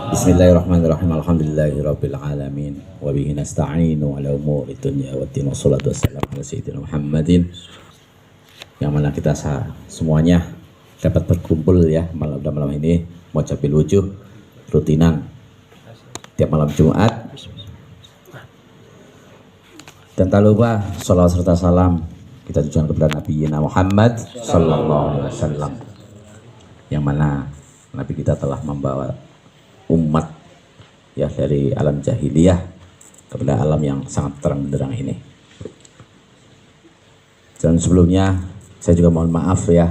Bismillahirrahmanirrahim. Alhamdulillahirabbil alamin wa bihi nasta'inu ala umuri dunya waddin wassalatu wassalamu ala sayyidina Muhammadin. Yang mana kita semuanya dapat berkumpul ya malam ini mujabil wujuh rutinan tiap malam Jumat. Dan tak lupa sholawat serta salam kita tujuan kepada Nabi Muhammad sallallahu alaihi wasallam, yang mana Nabi kita telah membawa umat ya dari alam jahiliyah kepada alam yang sangat terang benderang ini. Dan sebelumnya saya juga mohon maaf ya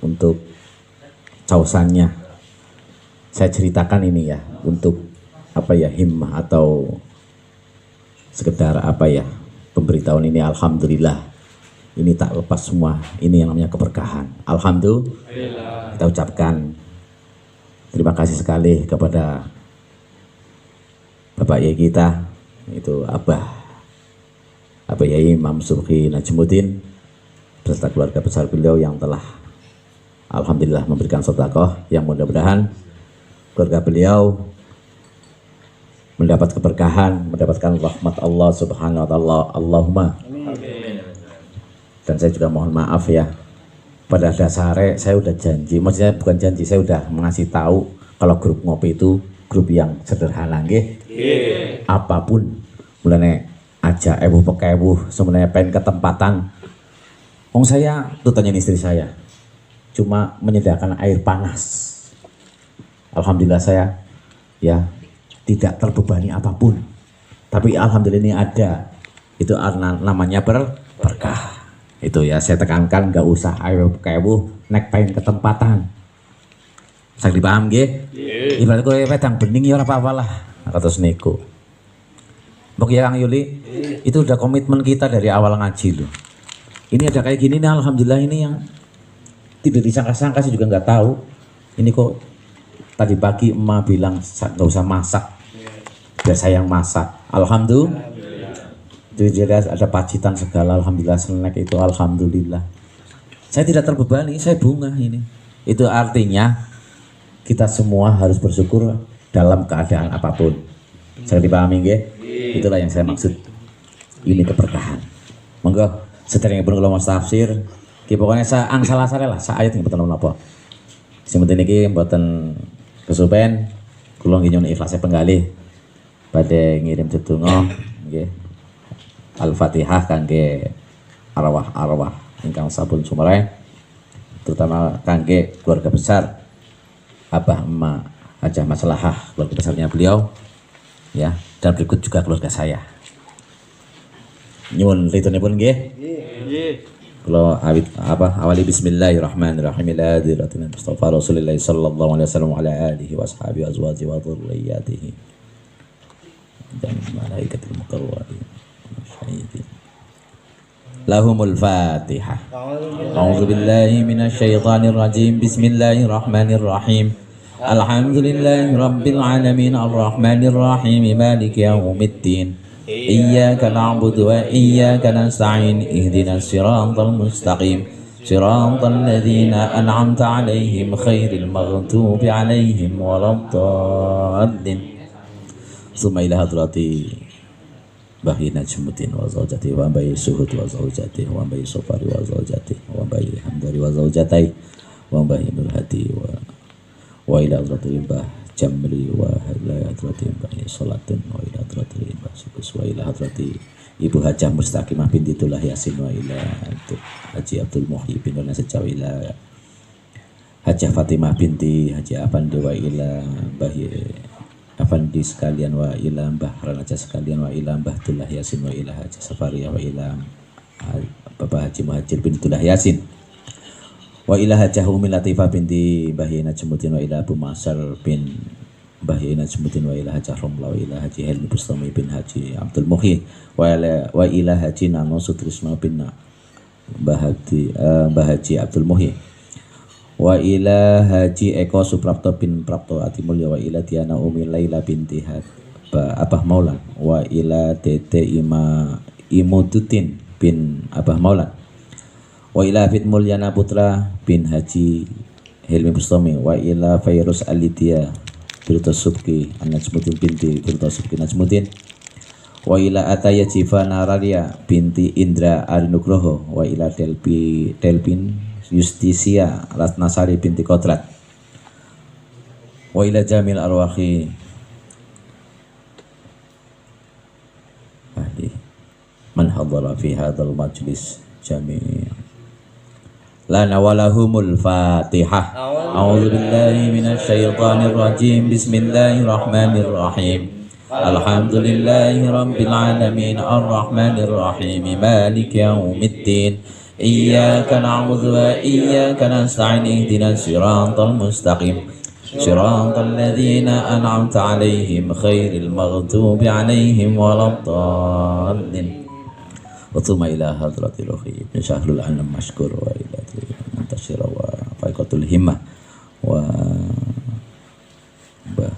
untuk causannya. Saya ceritakan ini ya untuk apa ya, himmah atau sekedar apa ya, pemberitahuan ini. Alhamdulillah ini tak lepas semua ini yang namanya keberkahan. Alhamdulillah kita ucapkan terima kasih sekali kepada Bapak Yai kita, itu Abah Yai Imam Subhi Najmuddin beserta keluarga besar beliau yang telah alhamdulillah memberikan sedekah yang mudah-mudahan keluarga beliau mendapat keberkahan, mendapatkan rahmat Allah Subhanahu wa taala. Allahumma amin. Dan saya juga mohon maaf ya, pada dasarnya saya udah janji, maksudnya bukan janji, saya udah mengasih tahu kalau grup ngopi itu grup yang sederhana nggih. Apapun mulane aja pekebuh sebenarnya pengen ketempatan. Wong saya tuh tanya istri saya cuma menyediakan air panas. Alhamdulillah saya ya tidak terbebani apapun. Tapi alhamdulillah ini ada. Itu namanya berkah. Itu ya saya tekankan, nggak usah ayo kewu nek pengen ketempatan. Sak dipaham nggih? Ibarat kowe wedang bening ya ora apa-apa lah. Kados niku. Mbok ya Kang Yuli, itu udah komitmen kita dari awal ngaji loh. Ini ada kayak gini nih, alhamdulillah ini yang tidak disangka-sangka, saya juga nggak tahu. Ini kok tadi pagi emak bilang nggak usah masak, biar saya yang masak. Alhamdulillah. Itu jelas ada pacitan segala, alhamdulillah snack itu alhamdulillah. Saya tidak terbebani, saya bunga ini. Itu artinya kita semua harus bersyukur dalam keadaan apapun. Saya dipahami nggih? Itulah yang saya maksud. Ini keberkahan. Monggo sederenge pun kalau mau tafsir, ki pokoknya saya angsal asale lah, sak ayat mboten napa. Sing penting iki mboten kesupen, kula nggih nyuwun ikhlas penggalih badhe ngirim sedonga nggih. Al-Fatihah kangge arwah-arwah ingkang sampun sumereh, terutama kangge keluarga besar Abah Emak Hajah Maslahah, keluarga besarnya beliau ya, dan berikut juga keluarga saya. Nyuwun ritunipun nggih. Nggih. Kula awali bismillahirrahmanirrahim. Ila hadratin Mustafa Rasulillah sallallahu alaihi wasallam wa ala alihi wa ashabihi azwajihi wa dzurriyyatihi dan malaikatil muqarrabin. Lahumul Fatihah. A'udzu billahi minasy syaithanir rajim. Bismillahirrahmanirrahim. Alhamdulillahi rabbil alamin arrahmanir rahim maliki yaumiddin. Iyyaka na'budu wa iyyaka nasta'in. Ihdinas siratal mustaqim. Siratal ladzina an'amta 'alaihim ghairil maghdubi 'alaihim waladdallin. Summa ila hadrati Bahi Najmuddin wa zawjati wa bayi Suhud wa zawjati wa bayi Sofari wa zawjati wa bayi Hamdari wa zawjatai wa bayi Nur Hadi wa ila hadrati Mbah Jamri wa ila hadrati Mbah Salatin wa ila hadrati Mbah Sukus wa ila hadrati Ibu Hajah Mustaqimah binti Tullah Yasin wa ila Haji Abdul Muhyi bin Nasa ila Hajah Fatimah binti Haji Afandi wa ila Mbah Afandi sekalian wa ila Mbah Ranaja sekalian wa ila Mbah Tullah Yasin wa ila Haji Safariyah wa ila Bapak Haji Muhajir bin Tullah Yasin wa ila Hajah Umi Latifah binti Mbah Najmuddin wa ila Abu Masar bin Mbah Najmuddin wa ila Hajah Romla wa ila Haji Helmi Bustami bin Haji Abdul Muhyi wa ila Haji Nano Sutrisno bin Mbah Haji Abdul Muhyi wa ila Haji Eko Suprapto bin Prapto Atimulya wa ila Diana Umi Laila binti Abah Maulan wa ila Tete Imududdin bin Abah Maulan wa ila Hafid Mulyana Putra bin Haji Hilmi Bustami wa ila Fairuz Alidia Birta Subki An-Najmuddin binti Birta Subki Najmuddin, wa ila Ataya Jivana Radia binti Indra Arinugroho, wa ila Delpin Justisia Ratnasari binti Kodrat, wa ila Jamil Arwahi ahli man hadara fi hadzal majlis jami' lana walahumul Fatihah. A'udzu billahi minasy syaithanir rajim. Bismillahirrahmanirrahim. Alhamdulillahi rabbil alamin arrahmanir rahim maliki yaumiddin. Iyyaka na'budu wa iyyaka nasta'in ihdinas siratal mustaqim. Siratal ladzina an'amta 'alaihim ghairil maghdubi 'alaihim waladdallin. Wa thumma ila hadratil ruhi ibn Syahrul Anam mashkur wa ila muntashira wa faiqatul himmah wa bah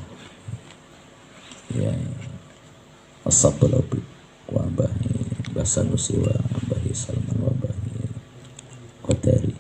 ya as-sablabi wa bahi basanusi wa bahi salman wa bahi qadari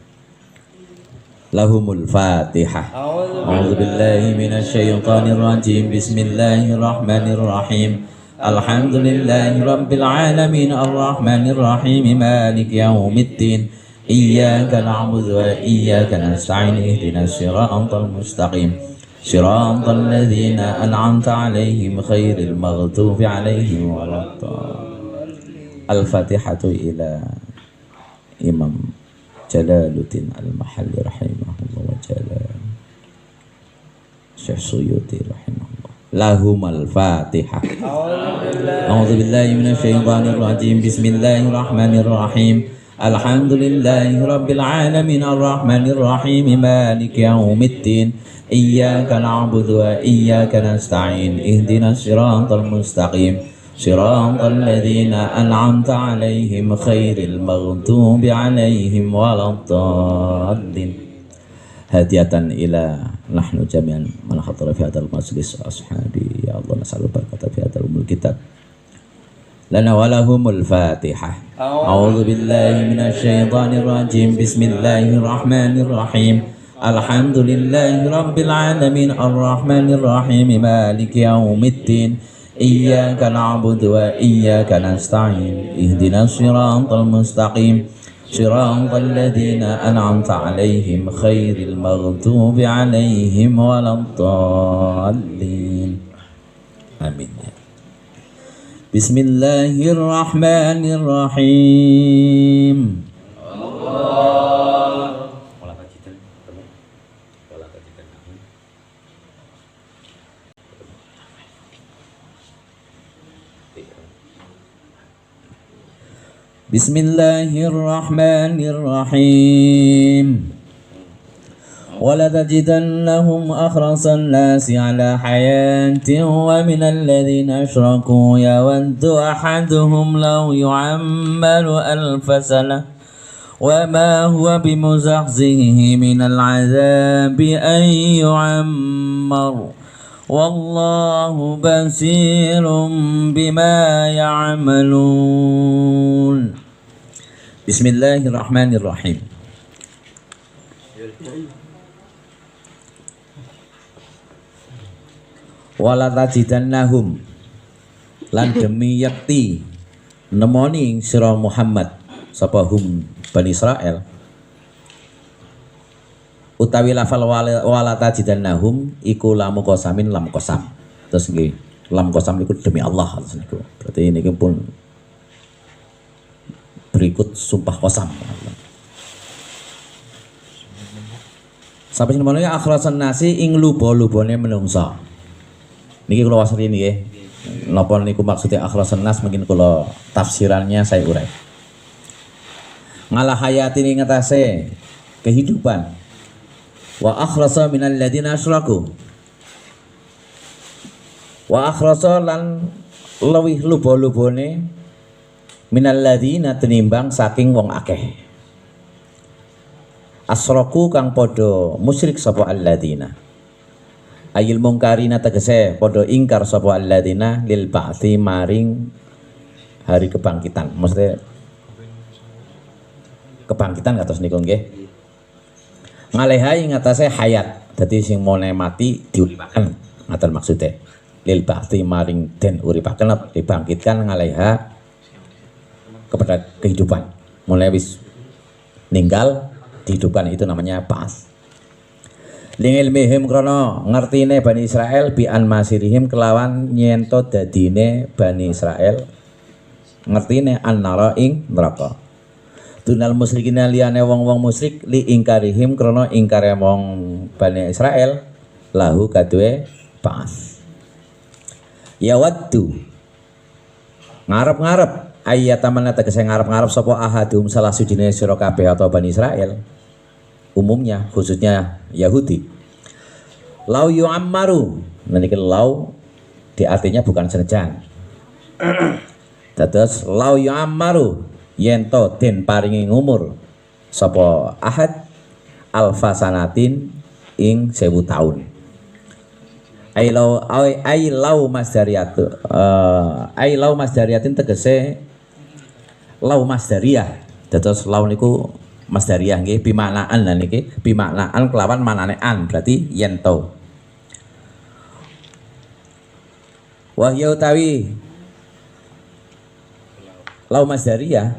lahumul Fatihah. A'udzu billahi minasy syaithanir rajim. Bismillahirrahmanirrahim. Alhamdulillahi rabbil alamin arrahmanir rahim maliki yaumiddin. Iyyaka na'budu wa iyyaka nasta'in ihdinas siratal mustaqim. Siratal ladzina an'amta 'alaihim ghairil maghdubi 'alaihim waladdallin. Al-Fatihatu ila Imam Jalaluddin Al-Mahalli rahimahullah wa jalla Syekh Suyuti rahimahullah. Lahumal Fatihah. A'udzu billahi minasy syaithanir rajim. Bismillahirrahmanirrahim. Alhamdulillahi rabbil alamin arrahmanir rahim maliki yaumiddin. Iyyaka na'budu wa iyyaka nasta'in ihdinas siratal mustaqim. Siratal ladzina an'amta 'alaihim ghairil maghdubi 'alaihim waladdallin. Hadiatan ila nahnu jami'an man hadara fi hadzal majlis ashabi ya Allah nas'alu barakata fi hadzal umul kitab lana wa lahumul Fatihah. A'udzu billahi minasy syaithanir rajim. Bismillahirrahmanirrahim. Alhamdulillahi rabbil alamin arrahmanir rahim maliki yaumiddin. Iyyaka na'budu wa iyyaka nasta'in ihdinas siratal mustaqim. Siratal ladzina an'amta 'alaihim ghairil maghdubi 'alaihim waladdallin. Amin. Bismillahirrahmanirrahim. Bismillahirrahmanirrahim. وَلَتَجِدَنَّهُمْ أَحْرَصَ النَّاسِ عَلَى حَيَاةٍ وَمِنَ الَّذِينَ أَشْرَكُوا يَوَدُّ أَحَدُهُمْ لَوْ يُعَمَّرُ أَلْفَ سَنَةٍ وَمَا هُوَ بِمُزَحْزِحِهِ مِنَ الْعَذَابِ أَنْ يُعَمَّرَ وَاللَّهُ بَصِيرٌ بِمَا يَعْمَلُونَ. Bismillahirrahmanirrahim. Walatajidannahum lan demi yakti nemoni sira Muhammad sapa hum Bani Israel utawi lafal walatajidannahum iku lamu qasamin lam qasam. Terus nggih lam qasam iku demi Allah niku. Berarti niki pun berikut sumpah qasam. Sampai menawi akhrasan nasi ing luba-lubane menungsa. Niki kula wasri nggih. Napa niku maksudnya akhrasan nas mungkin kula tafsirannya saya urai. Ngalah hayati ing ngatasé kehidupan. Wa akhrasa minal ladzina asyraku. Wa akhrasa lan luwih luba-lubane minal ladzina tenimbang saking wong akeh. Asyraku kang padha musyrik sapa alladzina. Ayil mungkarina tegese padha ingkar sapa alladzina lil ba'ti maring hari kebangkitan. Maksudnya kebangkitan kados niku nggih. Ngaleha ing atase hayat. Dadi sing mone mati diuripaken. ngaten maksudnya lil ba'ti maring den uripaken dibangkitkan ngalaiha kepada kehidupan, mulai wis ninggal dihidupkan, itu namanya ba'ats. Lingilmihim krono ngertine Bani Israel bi an masirihim kelawan nyento dadine Bani Israel ngertine annara ing neraka. Dunal musyrikin liyane wong-wong musyrik li ingkarihim krono ingkare wong Bani Israel lahu kadue ba'ats. Ya waddu ngarep-ngarep ayataman tegese ngarep-ngarep sapa ahadum salah sujine sira kabeh atau Bani Israel, umumnya khususnya Yahudi. Lau yu'ammaru, nanti lau di artinya bukan senajan. Terus lau yu'ammaru yento den paringi umur sapa ahad alfasanatin ing 1000 tahun. Ai lau masdariatin tegese lau masdariyah. Terus lau niku masdariyah nggih bimaknaan, lan niki bimaknaan kelawan manane an, berarti yento. Wahya utawi lau masdariyah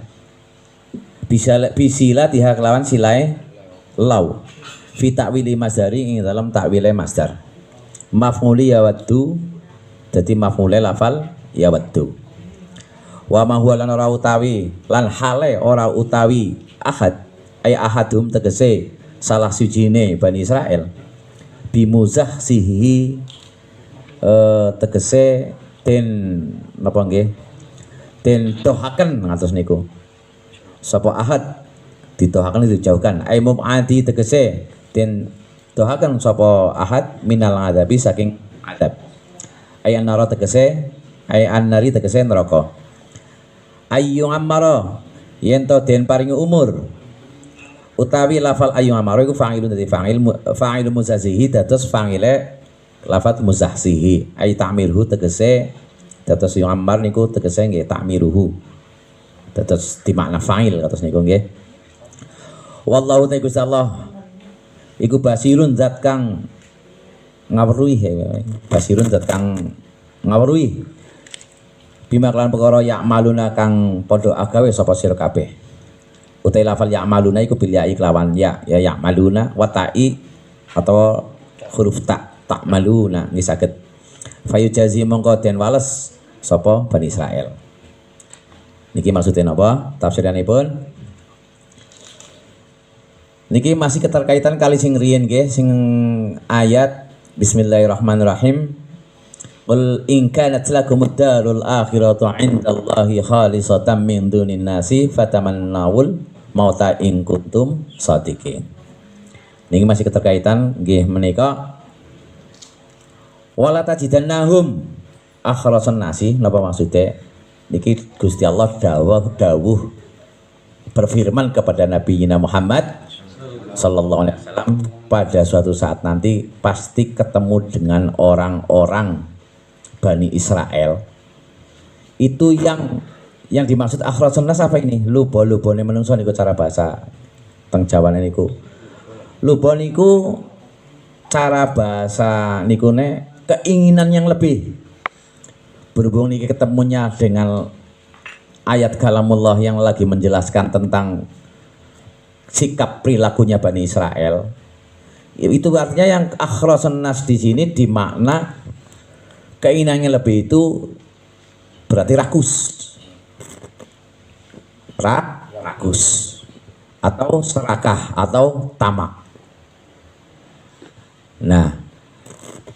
bisila tiha kelawan silae lau fi ta'wili masdari ing dalam takwile masdar. Maf'uli yawaddu dadi maf'ule lafal yawaddu. Wa ma huwa lan ora utawi lan hale ora utawi ahad ay ahadum tegese salah sujine Bani Israel bimuzah sihi tegese den napa nggih den tohaken ngatos niku sapa ahad ditohaken dijauhkan ay mub'adi tegese den tohaken sapa ahad minal adabi saking adab ay annara tegese ay annari tegese neraka ayyung ammara yen to den paringi umur utawi lafal ayyung ammara iku fa'ilun dadi fa'il muzazihi dados fa'ile lafat muzahsihi ay ta'mirhu tegese dados yu'ammar niku tegese nggih ta'miruhu dados di makna fa'il kados niku nggih. Wallahu ta'ala Gusti Allah iku basirun zat kang ngawruhi, basirun zat kang ngawruhi bima kelan perkara ya'maluna kang padha agawe sapa sira kabeh. Utai lafal ya'maluna iku bil ya'i kelawan ya ya'maluna wa ta'i atau huruf ta ta'maluna nggih saged fayujazi mongko den wales sapa Bani Israel. Niki maksudnya napa? Tafsiranipun niki masih keterkaitan kali sing riyen nggih sing ayat bismillahirrahmanirrahim. Qul in kanat lakumud darul akhiratu 'indallahi khalisatan min dunin nasi fatamannawul mauta in kuntum shadiqin. Niki masih keterkaitan nggih menika wala tajidannahum akhrasan nasi, napa maksudnya niki Gusti Allah dawuh berfirman kepada Nabi Muhammad sallallahu alaihi wasallam pada suatu saat nanti pasti ketemu dengan orang-orang Bani Israel. Itu yang dimaksud akhrasan nas apa ini? Luba-lubane menungso niku cara bahasa teng Jawane niku. Luba niku cara bahasa nikune keinginan yang lebih. Berhubung ini ketemunya dengan ayat kalamullah yang lagi menjelaskan tentang sikap perilakunya Bani Israel, itu artinya yang akhrasan nas di sini dimakna keinginan yang lebih itu berarti rakus atau serakah atau tamak. Nah,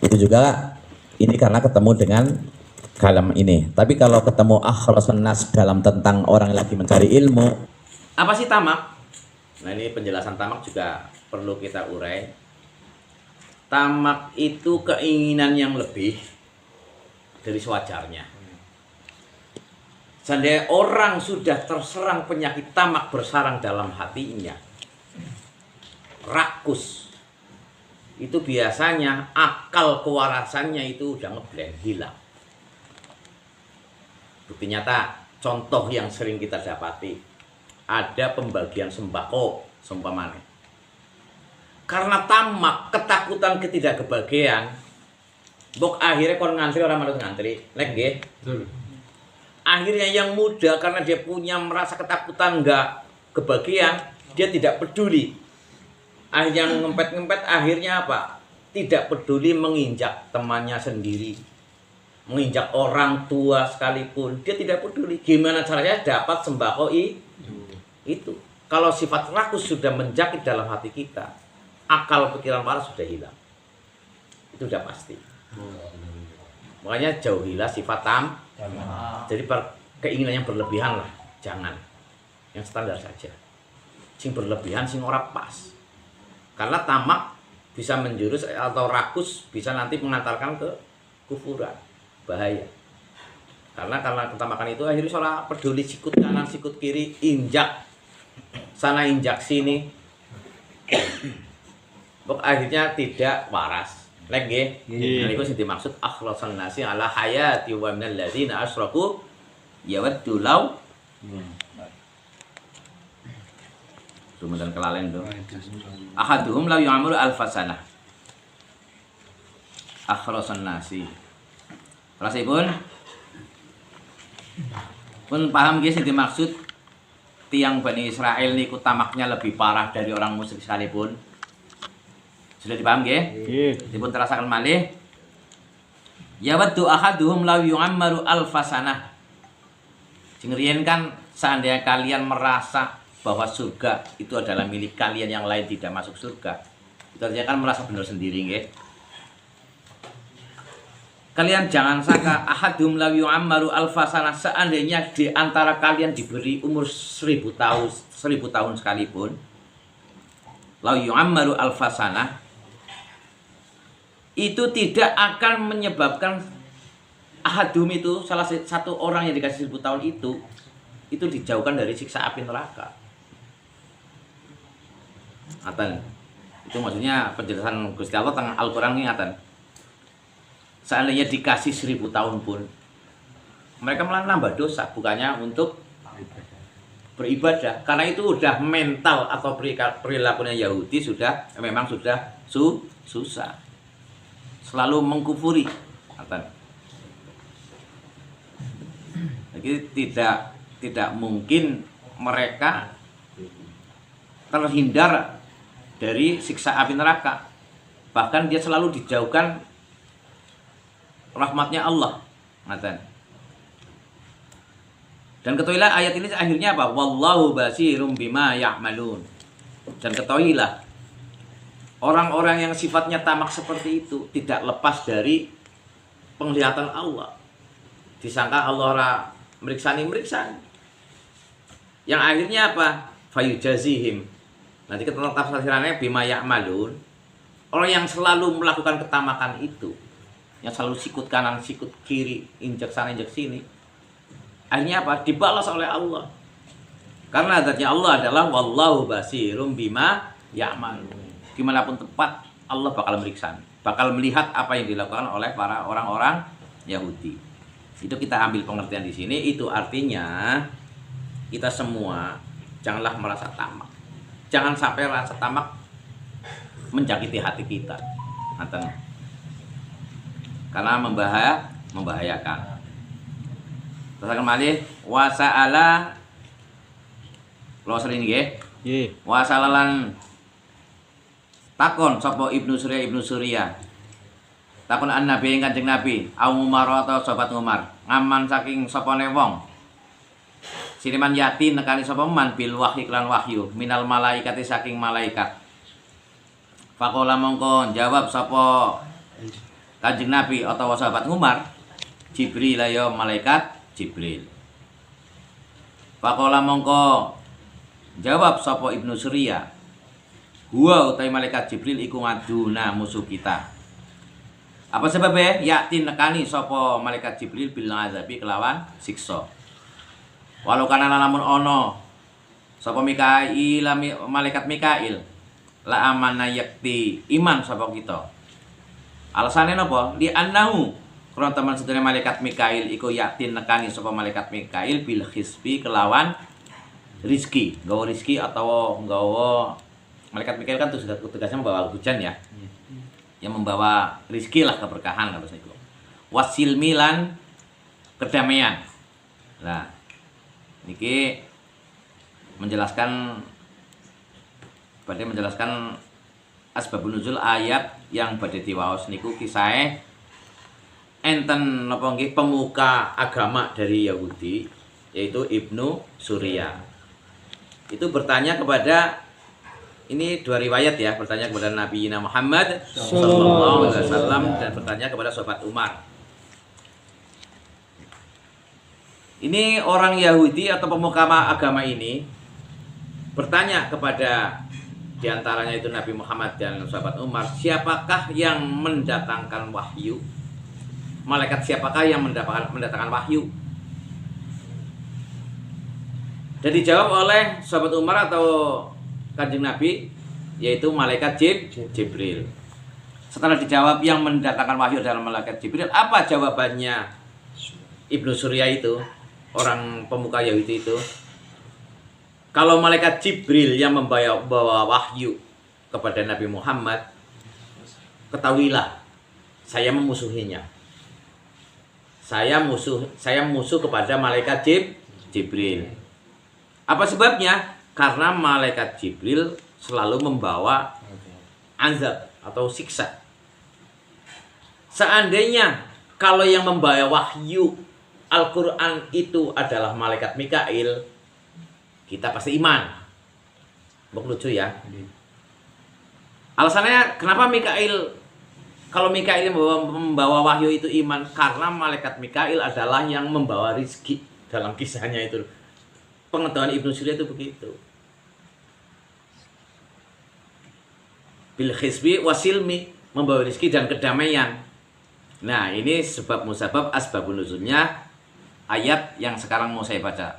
itu juga ini karena ketemu dengan kalam ini. Tapi kalau ketemu akhrasan nas dalam tentang orang yang lagi mencari ilmu, apa sih tamak? Nah, ini penjelasan tamak juga perlu kita urai. Tamak itu keinginan yang lebih dari sewajarnya. Seandainya orang sudah terserang penyakit tamak bersarang dalam hatinya, rakus, itu biasanya akal kewarasannya itu udah ngeblend, hilang. Bukti nyata, contoh yang sering kita dapati, ada pembagian sembako, seumpamanya. Karena tamak, ketakutan ketidakkebahagiaan, Mbok akhirnya kon ngantri orang manut ngantri. Lek nggih. Akhirnya yang muda karena dia punya merasa ketakutan enggak kebagian, dia tidak peduli. Akhirnya ngempet-ngempet, akhirnya apa? Tidak peduli menginjak temannya sendiri, menginjak orang tua sekalipun, dia tidak peduli. Gimana caranya dapat sembako itu? Kalau sifat rakus sudah menjakit dalam hati kita, akal pikiran waras sudah hilang. Itu sudah pasti. Makanya jauhilah sifat jadi keinginan yang berlebihan lah, jangan. Yang standar saja. Sing berlebihan, sing ora pas. Karena tamak bisa menjurus atau rakus bisa nanti mengantarkan ke kufuran, bahaya. Karena ketamakan itu akhirnya seolah peduli sikut kanan, sikut kiri, injak sana, injak sini. Akhirnya tidak waras. Lagi, itu sing dimaksud akhlasan nasi ala hayati wa minal ladzina asyraku yawaddu law. Dumedan kelalen do. Ahaduhum law yu'amalu alfasanah. Akhlasan nasi. Rasipun pun paham guys, yang dimaksud tiang Bani Israel niku tamaknya lebih parah dari orang musyrik sekalipun. Sudah dipaham nggih? Nggih. Dipun terasaken malih. Ya waddu ahaduhum law yu'ammaru alfasanah. Sing riyen kan seandainya kalian merasa bahwa surga itu adalah milik kalian, yang lain tidak masuk surga. Itu artinya kan merasa benar sendiri nggih. Kalian jangan sangka ahadum law yu'ammaru alfasanah, seandainya di antara kalian diberi umur 1000 tahun sekalipun, law yu'ammaru alfasanah, itu tidak akan menyebabkan ahadum itu, salah satu orang yang dikasih 1000 tahun itu dijauhkan dari siksa api neraka. Ngatan. Itu maksudnya penjelasan Gusti Allah tentang Al-Qur'an ini ngatan. Seandainya dikasih 1000 tahun pun mereka malah nambah dosa, bukannya untuk beribadah. Karena itu udah mental atau perilakunya Yahudi memang sudah susah. Selalu mengkufuri. Jadi tidak mungkin mereka terhindar dari siksa api neraka. Bahkan dia selalu dijauhkan rahmatnya Allah. Dan ketahuilah ayat ini akhirnya apa? Wallahu basirum bima ya'malun. Dan ketahuilah orang-orang yang sifatnya tamak seperti itu tidak lepas dari penglihatan Allah. Disangka Allah meriksani. Yang akhirnya apa? Fayujazihim. Nanti kita tafsirannya bima ya'malun. Orang yang selalu melakukan ketamakan itu, yang selalu sikut kanan, sikut kiri, injak sana, injak sini, akhirnya apa? Dibalas oleh Allah. Karena zatnya Allah adalah wallahu basirum bima ya'malun. Dimanapun tempat Allah bakal meriksa, bakal melihat apa yang dilakukan oleh para orang-orang Yahudi. Itu kita ambil pengertian di sini. Itu artinya kita semua janganlah merasa tamak. Jangan sampai rasa tamak menjakiti hati kita. Karena membahayakan. Terus kembali wasa'ala lo sering nggih? Nggih. Wasalalan takon sapa Ibnu Surya. Takon an-nabi Kanjeng Nabi, au Umar atau sahabat Umar, ngaman saking sapane wong. Siniman yati nekani sapa man bil wahyi lan wahyu minal malaikati saking malaikat. Faqala mongko jawab sapa Kanjeng Nabi atau sahabat Umar, Jibril ya malaikat Jibril. Faqala mongko jawab sapa Ibnu Surya, huwa utai malaikat Jibril iku ngaduna musuh kita. Apa sebabnya? Yakti nekani sapa malaikat Jibril bil azabi kelawan siksa. Walau kana lamun ono sapa Mikail, malaikat Mikail la amana yakti iman sapa kita. Alasane napa? Li annahu karena teman sedene malaikat Mikail iku yakti nekani sapa malaikat Mikail bil hisbi kelawan rizki, nggawa rizki atau nggawa. Malaikat Mikail kan tugasnya membawa hujan ya. yang membawa rizki lah, keberkahan kados niku. Wasilmi lan kedamaian. Nah, niki menjelaskan asbabun nuzul ayat yang badhe diwaos niku kisahe enten napa nggih pemuka agama dari Yahudi yaitu Ibnu Surya. Itu bertanya kepada, ini dua riwayat ya, bertanya kepada Nabi Muhammad sallallahu alaihi wasallam dan bertanya kepada sahabat Umar. Ini orang Yahudi atau pemuka agama ini bertanya kepada diantaranya itu Nabi Muhammad dan sahabat Umar, siapakah yang mendatangkan wahyu? Malaikat siapakah yang mendatangkan wahyu? Dan dijawab oleh sahabat Umar atau Kanjeng Nabi, yaitu malaikat Jibril. Setelah dijawab yang mendatangkan wahyu adalah malaikat Jibril, apa jawabannya Ibnu Surya itu, orang pemuka Yahudi itu? Kalau malaikat Jibril yang membawa wahyu kepada Nabi Muhammad, ketahuilah saya memusuhinya. Saya musuh kepada malaikat Jibril. Apa sebabnya? Karena malaikat Jibril selalu membawa azab atau siksa. Seandainya kalau yang membawa wahyu Al-Quran itu adalah malaikat Mikail, kita pasti iman. Bok lucu ya. Alasannya kenapa Mikail, kalau Mikail membawa wahyu itu iman? Karena malaikat Mikail adalah yang membawa rizki dalam kisahnya itu. Pengetahuan Ibnu Surya itu begitu. Bil khisbi wasilmi, membawa rizki dan kedamaian. Nah, ini sebab musabab asbabun nuzulnya ayat yang sekarang mau saya baca.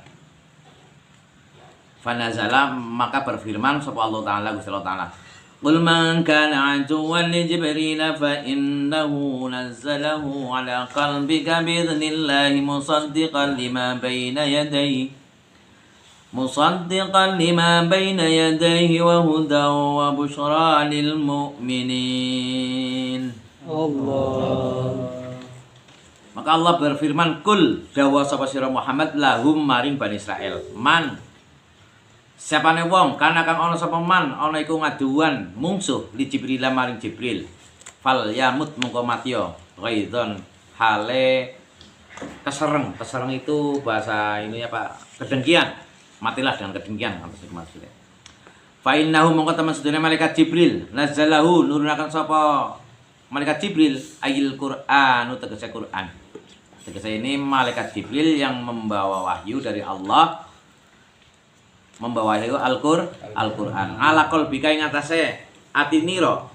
Fanazala, maka berfirman sapa Allah Ta'ala, Gusti Allah Ta'ala, qul man kana aduwwan li Jibril fa innahu nazzalahu ala qalbika bi idznillah musaddiqan lima bayna yadayhi wa hudan wa busyra lil mu'minin. Allah. Maka Allah berfirman, kul dawa sapa sira Muhammad lahum maring Bani Israel, man siapane wong kana kang ana sapa man ana iku ngaduan mungsuh li Jibril maring Jibril, fal yamut mongko matya ghaidon hale kesereng itu bahasa ini apa, kedengkian, matilah dengan kedengkian maksudnya. Fa innahu mongko teman sedene malaikat Jibril nazzalahu nurunaken sapa malaikat Jibril ayil Qur'an, tegese Qur'an. Tegese ini malaikat Jibril yang membawa wahyu dari Allah, membawa wahyu Al-Qur'an. Ala qalbika ing atase atiniro.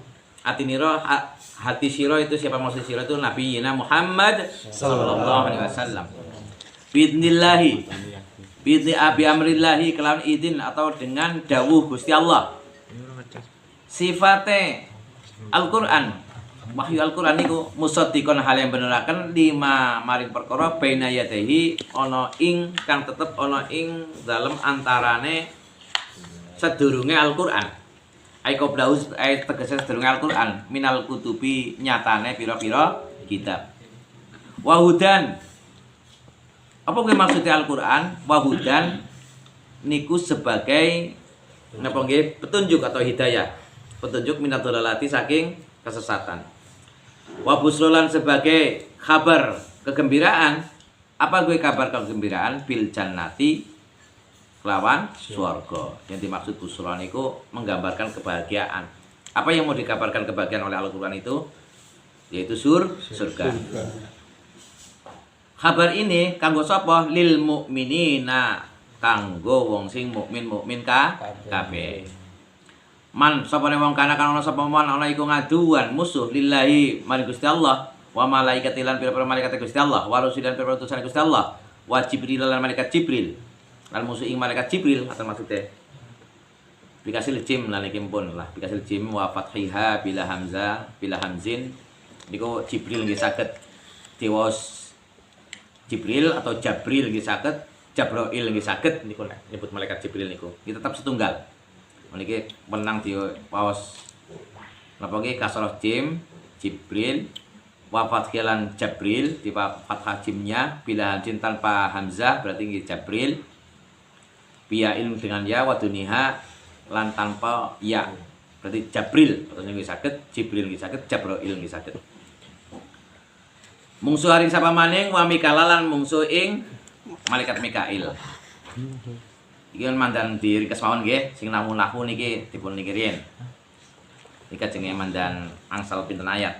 Hati sira itu, siapa maksud sira itu Nabi Muhammad sallallahu alaihi wasallam. Biidnillahi. Biidni abi amrillahi, kelawan izin atau dengan dawuh Gusti Allah. Sifate Al-Qur'an, wahyu Al-Qur'an niku musaddiqon hal yang beneraken lima maring perkara baina yadehi ana ing kang tetep ana ing dalem antarane sedurunge Al-Qur'an. Ai qoblahu ai tegese sedurunge Al-Qur'an minal kutubi, nyatane pira-pira kitab. Wahudan, apa kuwi maksudnya Al-Qur'an? Wahudan niku sebagai napa nggih petunjuk atau hidayah. Petunjuk minat dalalati saking kesesatan. Wa busrolan sebagai kabar kegembiraan. Apa gue kabar kegembiraan? Bil jannati, kelawan swarga. Yang dimaksud busrolan itu menggambarkan kebahagiaan. Apa yang mau dikabarkan kebahagiaan oleh Al-Qur'an itu? Yaitu surga. Kabar ini kanggo sapa? Lil mukminina, kanggo wong sing mukmin kabeh. Man sapane wong kana ana sapa man ana iku ngaduan musuh lillahi maring Gusti Allah, wa malaikati lan pira-pira malaikat Gusti Allah, wa rusulan pira-pira utusan Gusti Allah, wa Jibril lan malaikat Jibril. Lan musuh ing malaikat Jibril atau maksudnya dikasih jim lan iki pun lah dikasih jim wa fathiha bila hamzah bila hamzin niku Jibril nggih saged diwaos Jibril atau Jabril nggih saged, Jabroil nggih saged niku nyebut malaikat Jibril niku. Iki tetap setunggal. Niki menang di waos napa nggih kasroh jim Jibril, wa fathilan Jabril di fathah jimnya, bila hamzin tanpa hamzah berarti nggih Jabril. Biyain dengan ya wa duniha lan tanpa ya. Berarti Jabril, terus nggih saged, Jibril nggih saged, Jabrail nggih saged. Mungsuh haring sapa maning wa mikalalan mungsuh ing malaikat Mikail. Iki mandan diri kesmawon nggih, sing namu-namu niki dipun niki riyen. Nika jenenge mandan angsal pinten ayat.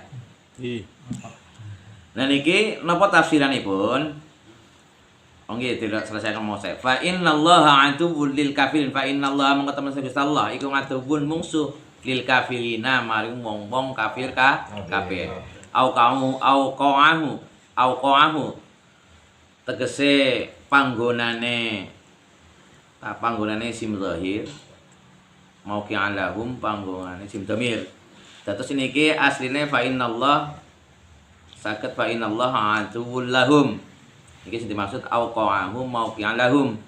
Nah niki napa tafsiranipun? Nggih, tidak selesai ngomong saya. Fa innallaha aduwwul lil kafirin. Fa innallaha mongko temen Gusti Allah iku ngaduwun mungsuh lil kafirina maring wong-wong kafir kabeh. Au qa'ahu tegese panggonane sim zahir mau ki alahum panggonane sim dhamir. Dados niki asline fa innallaha saged fa innallaha aduwwul lahum. Niki sing dimaksud auqa'ahum mauqi'an lahum.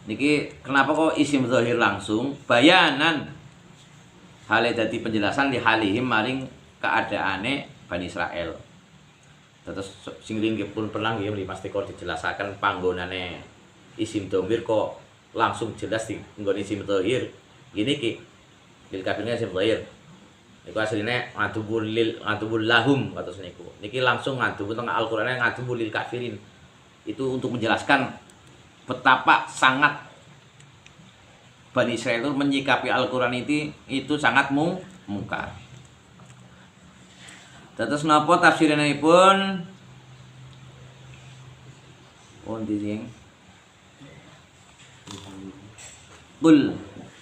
Niki kenapa kok isim zahir langsung? Bayanan hale dadi penjelasan di halihim maring keadaane Bani Israel. Terus sing ringgih pun pernah nggih pasti kok dijelasaken panggonane isim dhamir kok langsung jelas di nggone isim zahir. Gini ki lil kafirnya isim zahir. Iku asline ngadubul lahum kados niku. Niki langsung ngadubul teng Al-Qur'ane ngadubul lil kafirin. Itu untuk menjelaskan betapa sangat Bani Israil itu menyikapi Al-Qur'an itu sangat mungkar. Terus napa tafsiranipun? Pundi sing?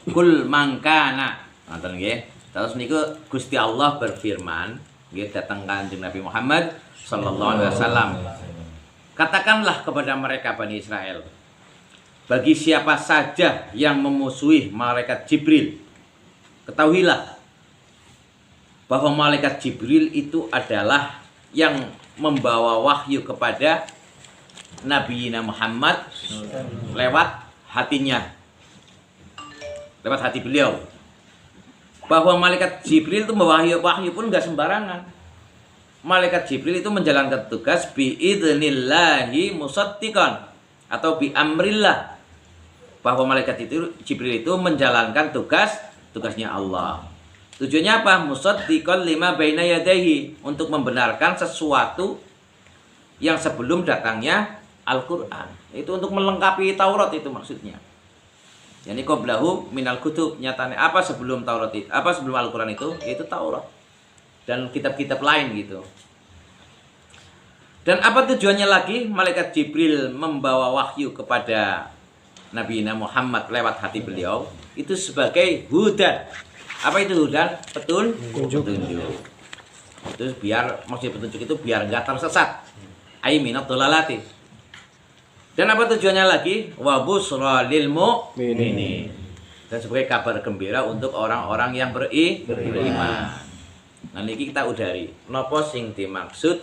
Kul mangkana. Ngoten nggih. Terus niku Gusti Allah berfirman, nggih datang Kanjeng Nabi Muhammad sallallahu alaihi wasallam. Katakanlah kepada mereka Bani Israel, bagi siapa saja yang memusuhi malaikat Jibril, ketahuilah bahwa malaikat Jibril itu adalah yang membawa wahyu kepada Nabi Muhammad lewat hatinya, lewat hati beliau. Bahwa malaikat Jibril itu membawa wahyu pun enggak sembarangan. Malaikat Jibril itu menjalankan tugas biidnillahi musaddiqan atau bi amrillah. Bahwa malaikat itu Jibril itu menjalankan tugasnya Allah. Tujuannya apa? Musaddiqan lima baina yadayhi, untuk membenarkan sesuatu yang sebelum datangnya Al-Qur'an. Itu untuk melengkapi Taurat itu maksudnya. Yani qoblahu minal kutub, nyatane apa sebelum Taurat itu, apa sebelum Al-Qur'an itu Taurat dan kitab-kitab lain gitu. Dan apa tujuannya lagi malaikat Jibril membawa wahyu kepada Nabi Muhammad lewat hati beliau? Itu sebagai hudan. Apa itu hudan? Petunjuk. Terus biar maksud petunjuk itu biar enggak tersesat. Ai minat dhalalati. Dan apa tujuannya lagi? Wa busra lil mu'minin. Dan sebagai kabar gembira untuk orang-orang yang beriman. Nah niki kita udari. Napa sing dimaksud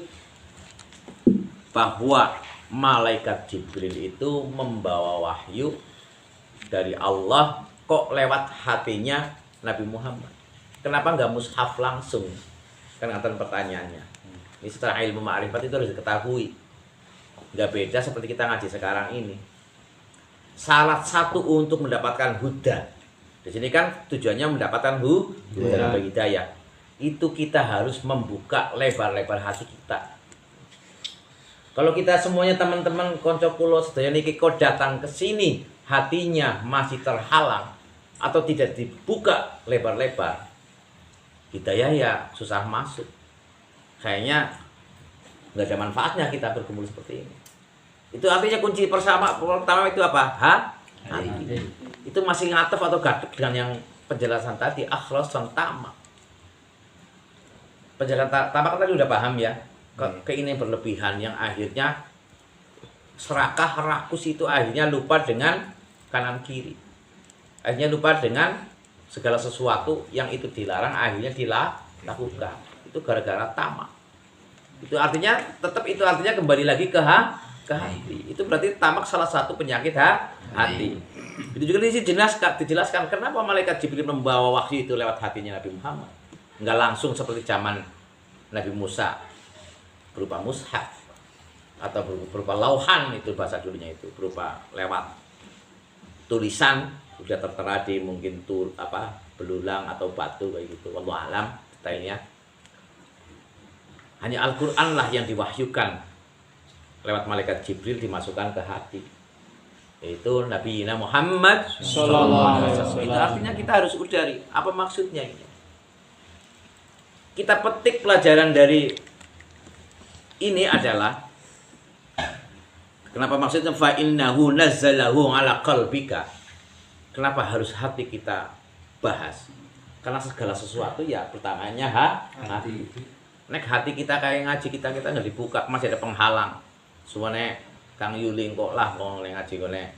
bahwa malaikat Jibril itu membawa wahyu dari Allah kok lewat hatinya Nabi Muhammad. Kenapa enggak mushaf langsung? Kan ngaten pertanyaannya. Ini setelah ilmu ma'rifat itu harus diketahui. Nggak beda seperti kita ngaji sekarang ini. Syarat satu untuk mendapatkan huda. Di sini kan tujuannya mendapatkan huda hidayah. Itu kita harus membuka lebar-lebar hati kita. Kalau kita semuanya teman-teman konco kulo sedaya niki kok datang ke sini hatinya masih terhalang atau tidak dibuka lebar-lebar, hidayah ya susah masuk. Kayaknya nggak ada manfaatnya kita berkumpul seperti ini. Itu artinya kunci pertama itu apa? Hati. Itu masih ngatef atau gadek dengan yang penjelasan tadi, akhlas dan tamak. Penjelasan tamak kan tadi udah paham ya. Keinginan berlebihan yang akhirnya serakah rakus itu akhirnya lupa dengan kanan kiri. Akhirnya lupa dengan segala sesuatu yang itu dilarang akhirnya dilakukan. Itu gara-gara tamak. Itu artinya kembali lagi ke hati. Itu berarti tamak salah satu penyakit hati. Itu juga dijelaskan kenapa malaikat Jibril membawa wahyu itu lewat hatinya Nabi Muhammad. Enggak langsung seperti zaman Nabi Musa berupa mushaf atau berupa lauhan, itu bahasa dulunya, itu berupa lewat tulisan sudah tertera di mungkin belulang atau batu kayak gitu, wallahu alam detailnya. Hanya Al-Qur'an lah yang diwahyukan lewat malaikat Jibril, dimasukkan ke hati, yaitu Nabi Muhammad sallallahu alaihi wasallam. Itu artinya kita harus udari apa maksudnya ini. Kita petik pelajaran dari ini adalah kenapa maksudnya fa innahu nazzalahu ala qalbika. Kenapa harus hati kita bahas? Karena segala sesuatu ya pertamanya hati. Nek hati kita kayak ngaji kita nggak dibuka, masih ada penghalang. Suwane Kang Yuli kok lah wong ngaji kene.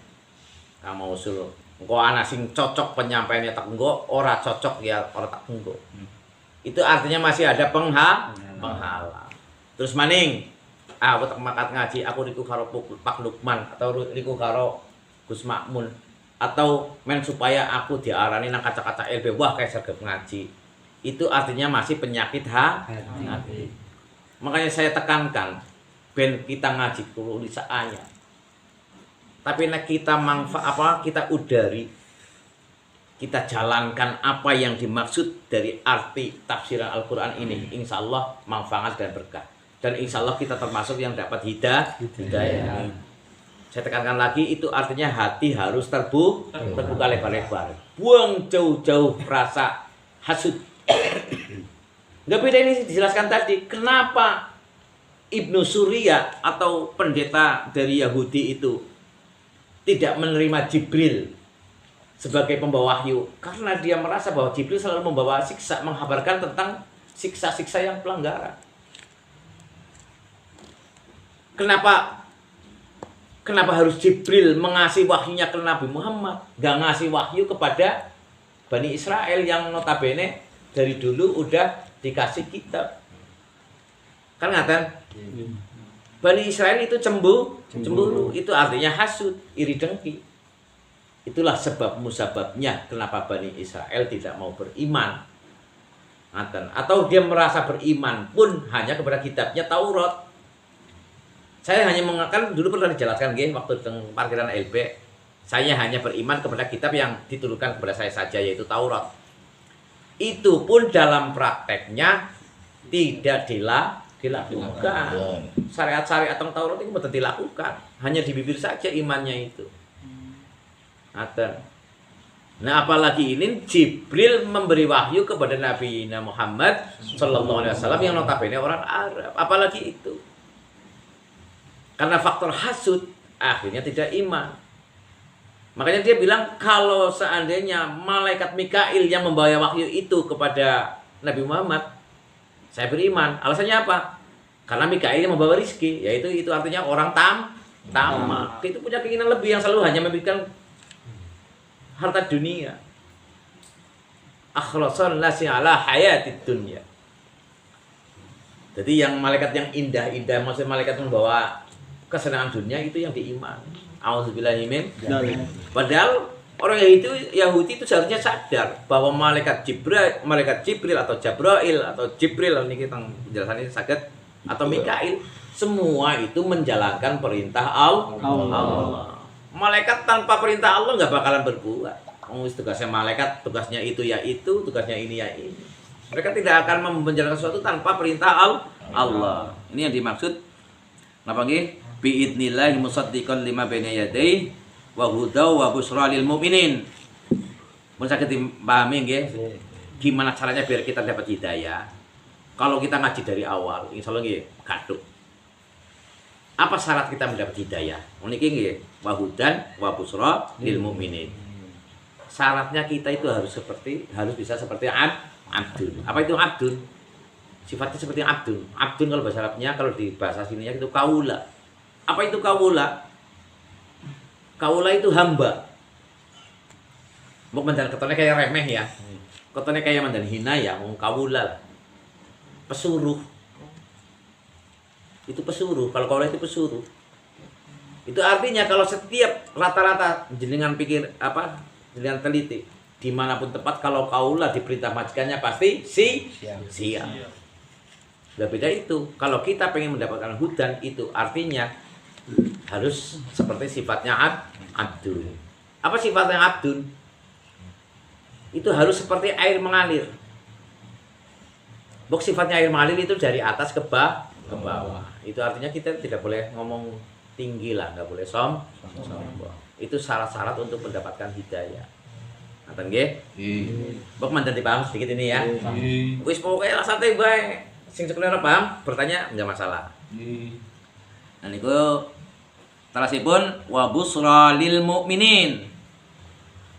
Kang mau usul engko ana sing cocok penyampaiannya tak engko, ora cocok ya ora tak engko. Itu artinya masih ada penghalang. Terus maning aku tak makat ngaji, aku niku karo Pak Lukman atau niku karo Gus Makmun, atau men supaya aku diarani nang kaca-kaca LB, wah kayak sergap ngaji. Itu artinya masih penyakit hati. Makanya saya tekankan ben kita ngaji kulo lisaannya. Tapi nek kita kita udari, kita jalankan apa yang dimaksud dari arti tafsiran Al-Qur'an ini, insya Allah manfaat dan berkah. Dan insya Allah kita termasuk yang dapat hidayah. Saya tekankan lagi, itu artinya hati harus terbuka lebar-lebar. Buang jauh-jauh rasa hasud. Nggak beda, ini dijelaskan tadi. Kenapa Ibnu Surya atau pendeta dari Yahudi itu tidak menerima Jibril sebagai pembawa wahyu? Karena dia merasa bahwa Jibril selalu membawa siksa, menghabarkan tentang siksa-siksa yang pelanggaran. Kenapa harus Jibril mengasih wahyunya ke Nabi Muhammad, gak ngasih wahyu kepada Bani Israel yang notabene dari dulu udah dikasih kitab? Kan ngatain Bani Israel itu cemburu, itu artinya hasud, iri dengki. Itulah sebab musababnya kenapa Bani Israel tidak mau beriman. Atau dia merasa beriman pun hanya kepada kitabnya Taurat. Saya hanya mengatakan, dulu pernah dijelaskan waktu di parkiran LB, saya hanya beriman kepada kitab yang diturunkan kepada saya saja, yaitu Taurat. Itu pun dalam prakteknya tidak dilakukan. Syariat-syariat tentang Taurat itu betul dilakukan, hanya di bibir saja imannya itu. Nah, apalagi ini Jibril memberi wahyu kepada Nabi Muhammad sallallahu alaihi wasallam yang notabene orang Arab, apalagi itu. Karena faktor hasud akhirnya tidak iman. Makanya dia bilang kalau seandainya malaikat Mikail yang membawa wahyu itu kepada Nabi Muhammad, saya beriman. Alasannya apa? Karena Mikail yang membawa rizki, yaitu itu artinya orang tamak. Itu punya keinginan lebih yang selalu hanya memberikan harta dunia. Akhlasan nasi ala hayatid dunya. Jadi yang malaikat yang indah-indah, maksud malaikat membawa kesenangan dunia, itu yang diiman. Auzubillahi min. Padahal orang Yahudi itu seharusnya sadar bahwa malaikat Jibril atau Jabrail atau Jibril ini kita penjelasan ini sakit atau Mikail, semua itu menjalankan perintah Allah. Malaikat tanpa perintah Allah nggak bakalan berbuat. Tugasnya malaikat, tugasnya itu ya itu, tugasnya ini ya ini. Mereka tidak akan menjalankan sesuatu tanpa perintah Allah. Ini yang dimaksud napa nggih? Biidnillahi musaddiqan lima baina yadayhi wa hudaw wa busra lil mu'minin. Mun saged dipahami nggih, gimana caranya biar kita dapat hidayah? Kalau kita ngaji dari awal, insyaallah nggih gaduh. Apa syarat kita mendapat hidayah? Niki nggih, wa hudan wa busra lil mu'minin. Syaratnya kita itu harus bisa seperti abdun. Apa itu abdun? Sifatnya seperti abdun. Abdun kalau bahasa Arabnya, kalau di bahasa sininya itu kaula. Apa itu kaula? Kaula itu hamba. Mau mandan ketone kayak remeh ya. Ketone kayak mandan hina ya, mau kaula. Pesuruh. Itu pesuruh. Kalau kaula itu pesuruh. Itu artinya kalau setiap rata-rata jenengan pikir jenengan teliti, dimanapun tempat kalau kaula diperintah majikannya pasti siap. Lah beda itu. Kalau kita pengen mendapatkan hudan itu artinya harus seperti sifatnya abdun. Apa sifatnya abdun? Itu harus seperti air mengalir. Bok sifatnya air mengalir itu dari atas ke bawah. Itu artinya kita tidak boleh ngomong tinggi lah, nggak boleh sombong. Itu syarat-syarat untuk mendapatkan hidayah. Ngaten nggih? Bok mandan dipaham sedikit ini ya. Wis pokoknya lah santai bae. Sing sekolah paham, bertanya enggak masalah. Nah niku terasipun wa busra lil mukminin.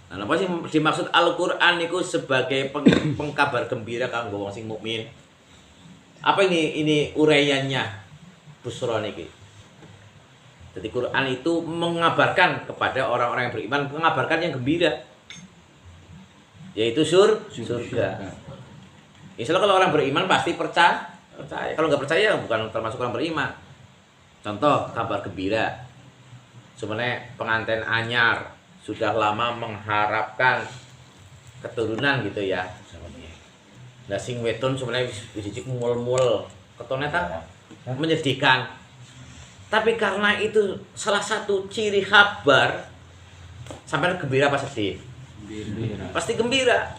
Nah, apa sih dimaksud Al-Qur'an niku sebagai pengkabar gembira kanggo wong sing mukmin? Apa ini uraiannya busra niki? Jadi Quran itu mengabarkan kepada orang-orang yang beriman, mengabarkan yang gembira. Yaitu surga. Insya Allah kalau orang beriman pasti percaya. Kalau nggak percaya bukan termasuk orang beriman. Contoh kabar gembira. Sebenarnya pengantin anyar sudah lama mengharapkan keturunan gitu ya. Nah sing weton sebenarnya wis mul-mul ketone ta menyedihkan. Tapi karena itu salah satu ciri kabar sampai gembira apa sedih? Gembira. Pasti gembira.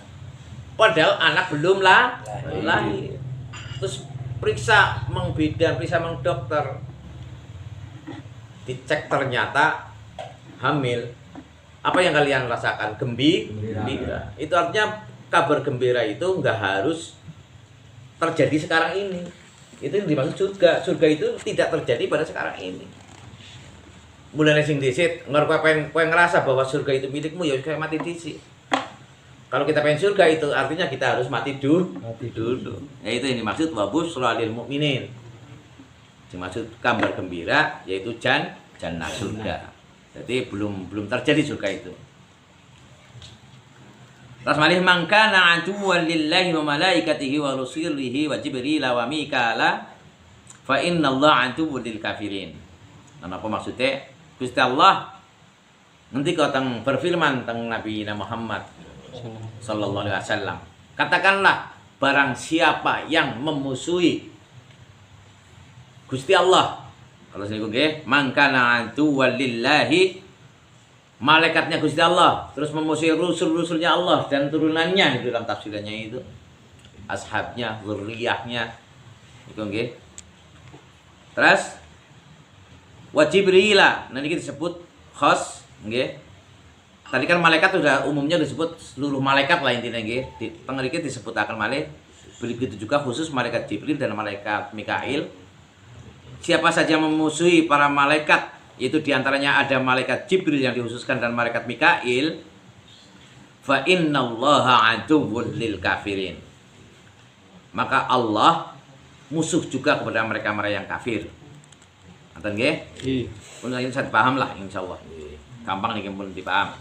Padahal anak belum lahir. Terus periksa mengbidan, periksa mengdokter. Dicek ternyata hamil. Apa yang kalian rasakan? Gembira. Itu artinya kabar gembira itu nggak harus terjadi sekarang ini. Itu yang dimaksud surga. Surga itu tidak terjadi pada sekarang ini. Mulane sing dhisik kowe ngerasa bahwa surga itu milikmu ya kayak mati dhisik. Kalau kita pengen surga itu artinya kita harus mati dulu. Ya itu yang dimaksud wa busra lil mukminin. Dimaksud kabar gembira yaitu jannah surga. Jadi belum terjadi surga itu. Terus malih mangkana aduwwan lillahi wa malaikatihi wa rusulihi wa jibril wa mikala fa innallaha aduwwul lil kafirin. Nah apa maksudnya? Gusti Allah nanti kau teng berfirman teng Nabi Muhammad sallallahu alaihi wasallam. Katakanlah barang siapa yang memusuhi Gusti Allah. Kalau sini nggih mangkana aduwwan lillahi malaikatnya Gusti Allah, terus memusuhi rusul-rusulnya Allah dan turunannya di dalam tafsirannya itu, ashabnya, zurriyahnya, itu nggih. Terus wa Jibril, nanti kita disebut khas, nggih. Tadi kan malaikat sudah umumnya disebut seluruh malaikat lah intinya nggih. Di tengah disebut akan malaikat, begitu juga khusus malaikat Jibril dan malaikat Mikail. Siapa saja memusuhi para malaikat, itu diantaranya ada malaikat Jibril yang dikhususkan dan malaikat Mikail, fa innallaha aduwwul lil kafirin. Maka Allah musuh juga kepada mereka-mereka yang kafir. Ngoten nggih? Nggih. Pun ini saya paham lah insyaallah. Gampang niki pun dipaham.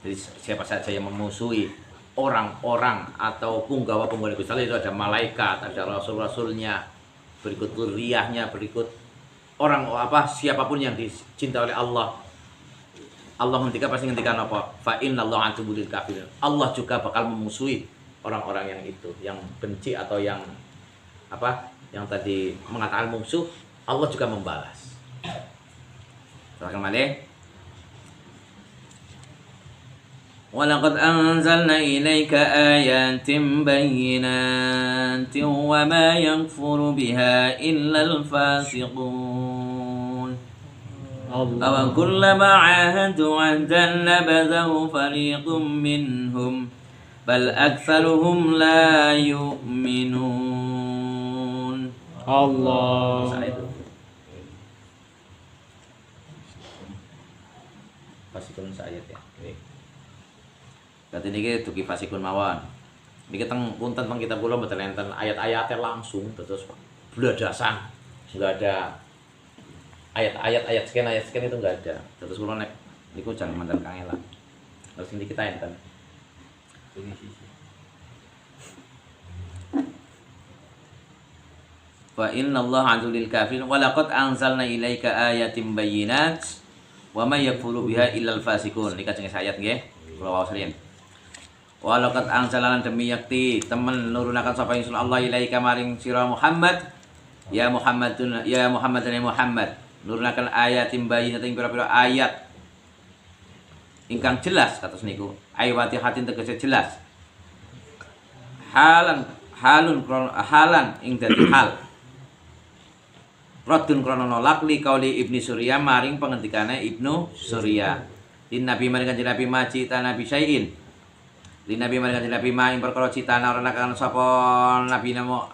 Jadi siapa saja yang memusuhi orang-orang atau punggawa-punggawa Gusti Allah itu ada malaikat, ada rasul-rasulnya, berikut zuriyahnya, berikut orang siapapun yang dicintai oleh Allah. Allah pasti ngendikan apa? Fa innallaha aduwwul lil kafirin. Allah juga bakal memusuhi orang-orang yang itu, yang benci atau yang yang tadi mengatakan musuh, Allah juga membalas. Teruskan malih. وَلَقَدْ أَنزَلْنَا إِلَيْكَ آيَاتٍ بَيِّنَاتٍ وَمَا يَكْفُرُ بِهَا إِلَّا الْفَاسِقُونَ أَوَكُلَّمَا عَاهَدُوا عَهْدًا نَبَذَهُ فَرِيقٌ مِّنْهُمْ بَلْ أَكْثَرُهُمْ لَا يُؤْمِنُونَ Allah. Fasikun ayat ya. Berarti niki dugi fasikun mawon. Niki teng punten teng kitab kula mboten enten ayat-ayatnya langsung terus bladasan. Enggak ada ayat sekian itu enggak ada. Terus kula nek niku jangan mantan kangelan. Terus ini kita enten. Fa innallaha aduwwul lil kafirin wa laqad anzalna ilaika ayatin bayyinat wa may yakfuru biha illal fasikun. Niki kajeng ayat nggih. Kula waos riyen. Walaqad anzalalan demi yakti temen nurunakan sapa ingsun Allah ilaika maring sira Muhammad ya Muhammadun ya Muhammad dan ya Muhammad nurunakan ayatin bayyinatin pira-pira ayat ingkang jelas kados niku ayati hatin tegese jelas halan ing dadi hal radun krana nolak li kauli Ibnu Surya maring pengendikane Ibnu Surya din nabi maring kanjeng Nabi maji ta nabi syai'in li nabi maring kanjeng Nabi maing perkara citana ora nakaken sapa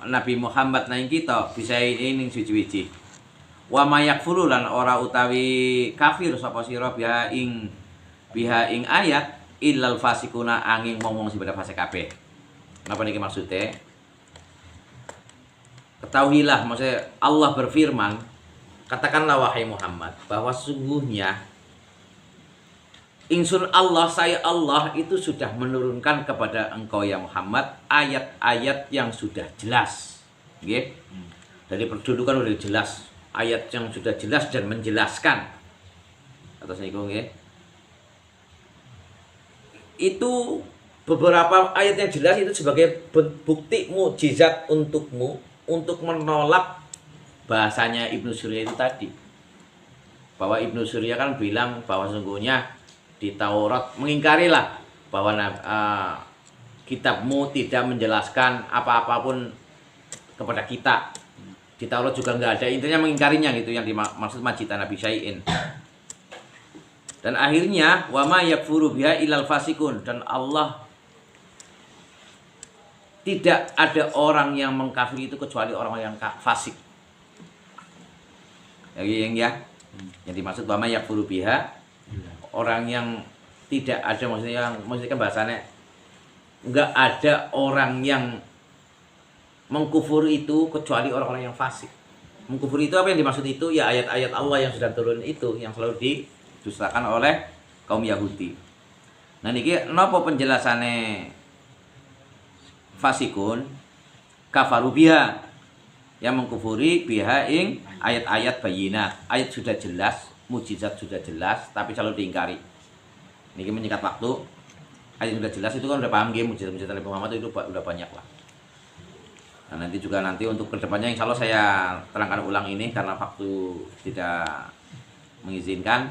Nabi Muhammad nang kita bisa ing suci-suci wa mayakfuru lan ora utawi kafir sapa sira biha ing ayat illal fasikuna angin ngomong sing pada fase kabeh. Napa niki maksudnya? Ketahuilah maksudnya Allah berfirman, katakanlah wahai Muhammad bahwa sungguhnya ingsun Allah, saya Allah itu sudah menurunkan kepada engkau ya Muhammad ayat-ayat yang sudah jelas. Nggih. Dari perdudukan sudah jelas, ayat yang sudah jelas dan menjelaskan. Atas niku nggih. Itu beberapa ayat yang jelas itu sebagai bukti mukjizat untukmu untuk menolak bahasanya Ibnu Surya itu tadi. Bahwa Ibnu Surya kan bilang bahwa sungguhnya di Taurat mengingkarilah bahwa kitabmu tidak menjelaskan apa-apapun kepada kita. Di Taurat juga nggak ada, intinya mengingkarinya gitu yang dimaksud majita Nabi Syai'in. Dan akhirnya wa ma yakfuru biha ilal fasikun, dan Allah tidak ada orang yang mengkafiri itu kecuali orang yang fasik. Ya. Yang dimaksud wa ma yakfuru biha orang yang tidak ada, maksudnya kan bahasanya enggak ada orang yang mengkufuri itu kecuali orang-orang yang fasik. Mengkufuri itu apa yang dimaksud itu? Ya ayat-ayat Allah yang sudah turun itu yang selalu didustakan oleh kaum Yahudi. Nah niki napa penjelasane fasikun kafaru biha, yang mengkufuri biha ing ayat-ayat bayinat. Ayat sudah jelas, mukjizat sudah jelas, tapi selalu diingkari. Niki menyingkat waktu. Ayat sudah jelas itu kan udah paham game mukjizat Nabi Muhammad itu udah banyak lah. Nah, nanti untuk kedepannya insya Allah saya terangkan ulang ini karena waktu tidak mengizinkan.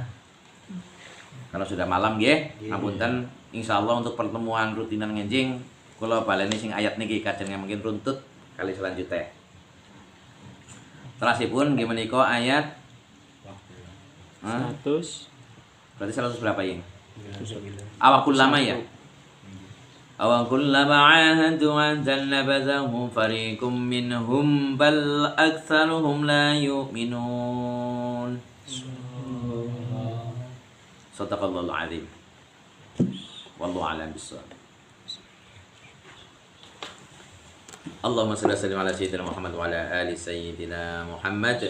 Karena sudah malam nggih, ngapunten. Insya Allah untuk pertemuan rutinan ngenjing kula baleni sing ayat niki kadang mungkin runtut kali selanjutnya. Terasipun nggih menika ayat 100. Berarti 100 berapa ini? Awakul lama ya? Awakul lama ahadu anzal nabadahu fariqum minhum bal aktsaruhum la yu'minun. Sadaqallahul azim. Wallahu a'lam bissawab. Allahumma shalli wa sallim ala sayyidina Muhammad wa ala ali sayyidina Muhammad.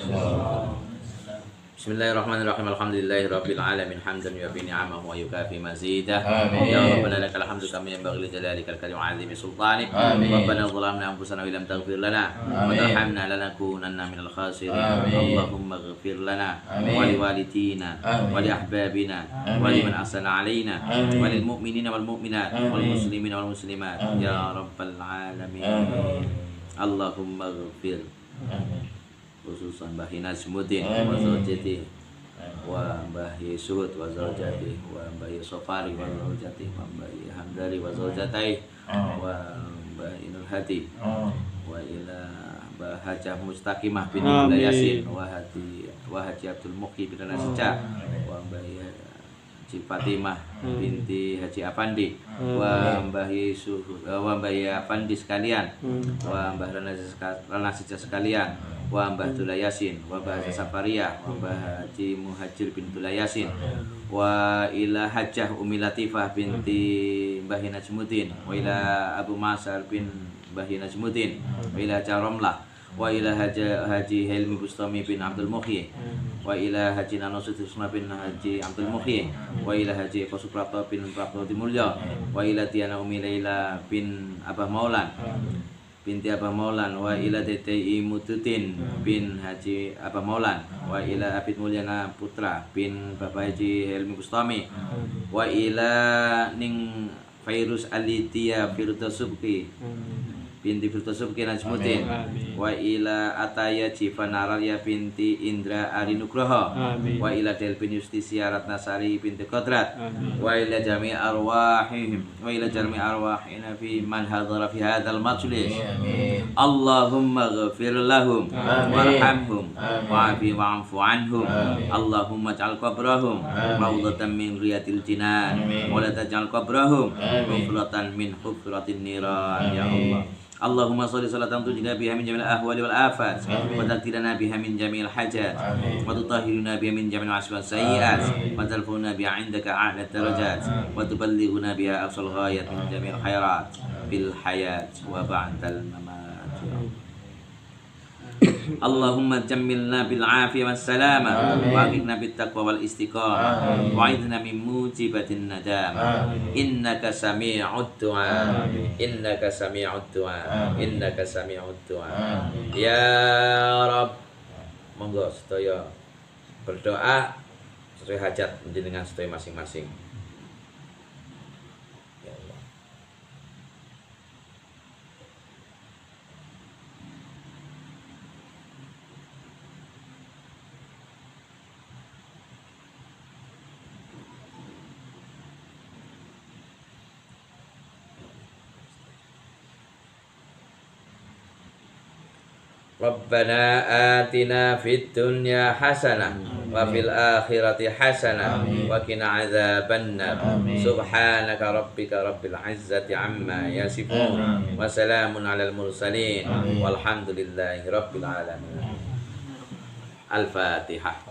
Bismillahirrahmanirrahim. Alhamdulillahirabbil alamin hamdan yuwaffi ni'amahu wa yukafi mazidah. Ya rabbana lakal hamdu kama yanbaghi li jalalikal karim wa 'azimi sultanik. Rabbana zalamna anfusana wa lam taghfir lana wa tarhamna lanakunanna minal khasirin. Allahumma ighfir lana wa liwalidina wa li ahbabina wa liman ahsana 'alaina wa lil mu'minina wal mu'minat wal muslimina wal muslimat ya rabbal alamin. Allahumma ighfir khususan Mbah Najmuddin wa zaujati wa Mbah Yusud wa zaujati wa Mbah Yusofari wa zaujati wa Mbah Hamdari wa zaujatai wa Mbah Inul Hadi wa ila Mbah Hajah Mustaqimah bin Yasin wa Haji Abdul Muqi bin Nasja wa Mbah Haji Fatimah binti Haji Afandi wa Mbah Yusuf wa Mbah Afandi sekalian wa Mbah Rana sekalian wa Mbah Dula Yasin wa Mbah Safaria wa Mbah Haji Muhajir bin Dula Yasin wa ila Hajjah Umi Latifah binti Mbah Najmuddin wa ila Abu Masar bin Mbah Najmuddin wa ila Jaromlah wa ila Haji Helmi Bustami bin Abdul Muhyi wa ila Haji Nanusutusma bin Haji Abdul Muhyi wa ila Haji Eko Suprato bin Prapto Dimulyo wa ila Tiana Umi Laila bin Abah Maulan binti Abah Maulan wa ila TTI Mututin bin Haji Abah Maulan wa ila Abid Mulyana Putra bin Bapak Haji Helmi Bustami wa ila Ning Fairuz Alitia Firdosubki binti Firdosubki Najmuddin wa ila Ataya Jivanaralia binti Indra Arinugroho wa ila Delvin Justisia Ratnasari binti Kodrat wa ila jami' arwahihim wa ila jami' arwahina fi man hadara fi hadzal majlis Allahumma ghafir lahum warhamhum wa'afi wa'fu anhum Allahumma ij'al qabrahum rawdatan min riyadil jinan wa la taj'al qabrahum hufratan min hufratin niran ya Allah. Allahumma sholli salatan tujina biha min jamil ahwali wal afat wa taktirana biha min jamil hajat wa tutahhiruna biha min jamil aswat sayyiat wa tarfuna biha indaka a'la darajat wa tuballighuna biha aqsal ghayat min jamil khairat bil hayat wa ba'dal mamat. Allahumma jammilna bil afiyah was salama wa aqimna bit taqwa wal istiqamah wa a'idna min mujibatin nadamah innaka sami'ud du'a innaka sami'ud du'a innaka sami'ud du'a ya Rabb. Monggo sedaya berdoa sesuai hajat dengan sedaya masing-masing. Rabbana atina fid dunya hasanah wa fil akhirati hasanah wa qina adzabannar. Subhanaka rabbika rabbil izzati amma yasifun wa salamun alal mursalin walhamdulillahi rabbil alamin. Al-Fatihah.